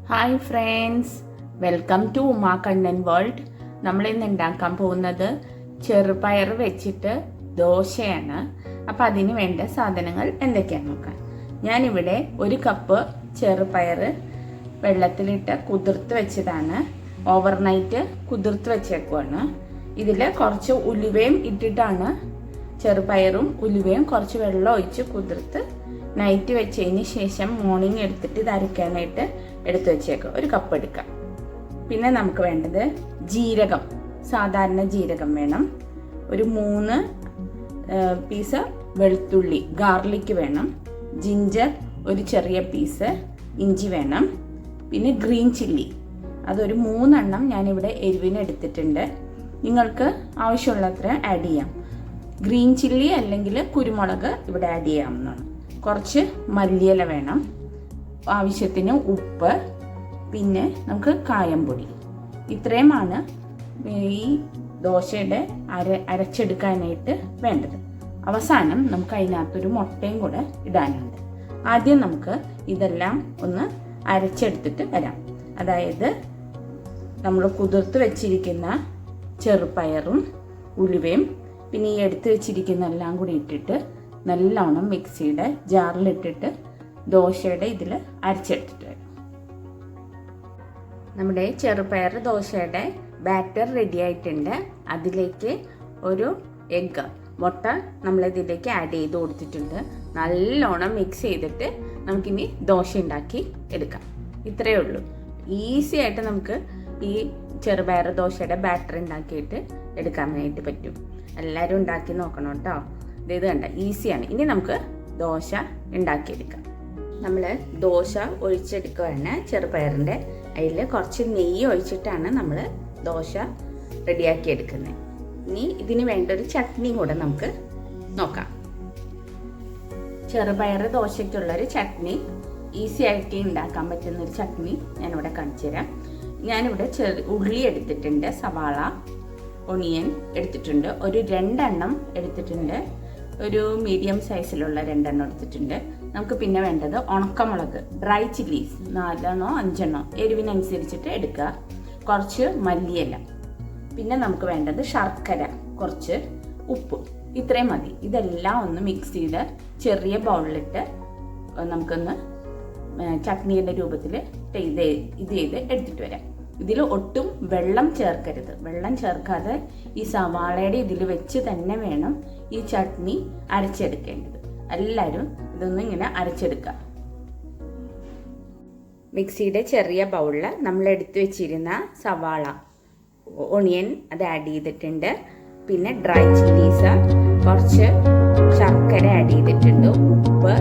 Hi friends, welcome to Uma Kannan world. നമ്മളിന്ന് ഉണ്ടാക്കാൻ പോകുന്നത് ചെറുപയർ വെച്ചിട്ട് ദോശയാണ്. അപ്പോൾ അതിന് വേണ്ട സാധനങ്ങൾ എന്തൊക്കെയാണെന്ന് നോക്കാം. ഞാനിവിടെ 1 കപ്പ് ചെറുപയർ വെള്ളത്തിലിട്ട് കുതിർത്ത് വെച്ചതാണ്. ഓവർനൈറ്റ് കുതിർത്ത് വെച്ചേക്കുവാണ്. ഇതിൽ കുറച്ച് ഉലുവയും ഇട്ടിട്ടാണ് ചെറുപയറും ഉലുവയും കുറച്ച് വെള്ളം ഒഴിച്ച് കുതിർത്ത് നൈറ്റ് വെച്ചതിന് ശേഷം മോർണിംഗ് എടുത്തിട്ട് ഇത് അരയ്ക്കാനായിട്ട് എടുത്തു വെച്ചേക്കാം. 1 കപ്പ് എടുക്കാം. പിന്നെ നമുക്ക് വേണ്ടത് ജീരകം, സാധാരണ ജീരകം വേണം. ഒരു 3 പീസ് വെളുത്തുള്ളി, ഗാർലിക് വേണം. ജിഞ്ചർ ഒരു ചെറിയ പീസ്, ഇഞ്ചി വേണം. പിന്നെ ഗ്രീൻ ചില്ലി, അതൊരു 3 എണ്ണം ഞാനിവിടെ എരിവിന് എടുത്തിട്ടുണ്ട്. നിങ്ങൾക്ക് ആവശ്യമുള്ളത്ര ആഡ് ചെയ്യാം. ഗ്രീൻ ചില്ലി അല്ലെങ്കിൽ കുരുമുളക് ഇവിടെ ആഡ് ചെയ്യാവുന്നതാണ്. കുറച്ച് മല്ലിയില വേണം, ആവശ്യത്തിന് ഉപ്പ്, പിന്നെ നമുക്ക് കായംപൊടി. ഇത്രയുമാണ് ഈ ദോശയുടെ അരച്ചെടുക്കാനായിട്ട് വേണ്ടത്. അവസാനം നമുക്ക് അതിനകത്തൊരു മുട്ടയും കൂടെ ഇടാനുണ്ട്. ആദ്യം നമുക്ക് ഇതെല്ലാം ഒന്ന് അരച്ചെടുത്തിട്ട് വരാം. അതായത് നമ്മൾ കുതിർത്ത് വെച്ചിരിക്കുന്ന ചെറുപയറും ഉലുവയും പിന്നെ ഈ എടുത്ത് വെച്ചിരിക്കുന്ന എല്ലാം കൂടി ഇട്ടിട്ട് നല്ലോണം മിക്സിയുടെ ജാറിലിട്ടിട്ട് ദോശയുടെ ഇതിൽ അരച്ചെടുത്തിട്ട് വരും. നമ്മുടെ ചെറുപയർ ദോശയുടെ ബാറ്റർ റെഡി ആയിട്ടുണ്ട്. അതിലേക്ക് ഒരു എഗ്ഗ്, മുട്ട നമ്മളിതിലേക്ക് ആഡ് ചെയ്ത് കൊടുത്തിട്ടുണ്ട്. നല്ലോണം മിക്സ് ചെയ്തിട്ട് നമുക്കിനി ദോശ ഉണ്ടാക്കി എടുക്കാം. ഇത്രയേ ഉള്ളൂ. ഈസി ആയിട്ട് നമുക്ക് ഈ ചെറുപയർ ദോശയുടെ ബാറ്റർ ഉണ്ടാക്കിയിട്ട് എടുക്കാനായിട്ട് പറ്റും. എല്ലാവരും ഉണ്ടാക്കി നോക്കണം കേട്ടോ. ഇത് കണ്ട ഈസിയാണ്. ഇനി നമുക്ക് ദോശ ഉണ്ടാക്കിയെടുക്കാം. നമ്മൾ ദോശ ഒഴിച്ചെടുക്കുകയാണ് ചെറുപയറിൻ്റെ. അതിൽ കുറച്ച് നെയ്യ് ഒഴിച്ചിട്ടാണ് നമ്മൾ ദോശ റെഡിയാക്കി എടുക്കുന്നത്. ഇനി ഇതിന് വേണ്ട ഒരു ചട്നി കൂടെ നമുക്ക് നോക്കാം. ചെറുപയർ ദോശയ്ക്കുള്ളൊരു ചട്നി, ഈസി ആയിട്ട് ഉണ്ടാക്കാൻ പറ്റുന്നൊരു ചട്നി ഞാനിവിടെ കാണിച്ചു തരാം. ഞാനിവിടെ ഉള്ളി എടുത്തിട്ടുണ്ട്, സവാള, ഒണിയൻ എടുത്തിട്ടുണ്ട്, ഒരു 2 എണ്ണം എടുത്തിട്ടുണ്ട്, ഒരു മീഡിയം സൈസിലുള്ള 2 എണ്ണം എടുത്തിട്ടുണ്ട്. നമുക്ക് പിന്നെ വേണ്ടത് ഉണക്കമുളക്, ഡ്രൈ ചില്ലീസ് 4 5 എരിവിനനുസരിച്ചിട്ട് എടുക്കുക. കുറച്ച് മല്ലിയില, പിന്നെ നമുക്ക് വേണ്ടത് ശർക്കര, കുറച്ച് ഉപ്പ്. ഇത്രയും മതി. ഇതെല്ലാം ഒന്ന് മിക്സ് ചെയ്ത് ചെറിയ ബൗളിലിട്ട് നമുക്കൊന്ന് ചട്നിയുടെ രൂപത്തിൽ ഇത് ചെയ്ത് എടുത്തിട്ട് വരാം. ഇതിൽ ഒട്ടും വെള്ളം ചേർക്കരുത്. വെള്ളം ചേർക്കാതെ ഈ സവാളയുടെ ഇതിൽ വെച്ച് തന്നെ വേണം ഈ ചട്നി അരച്ചെടുക്കേണ്ടത്. എല്ലാവരും ഇതൊന്നും ഇങ്ങനെ അരച്ചെടുക്കുക. മിക്സിയുടെ ചെറിയ ബൗളിൽ നമ്മൾ എടുത്തു വെച്ചിരുന്ന സവാള, ഒണിയൻ അത് ആഡ് ചെയ്തിട്ടുണ്ട്. പിന്നെ ഡ്രൈ ചില്ലീസ്, കുറച്ച് ശർക്കര ആഡ് ചെയ്തിട്ടുണ്ട്, ഉപ്പ്,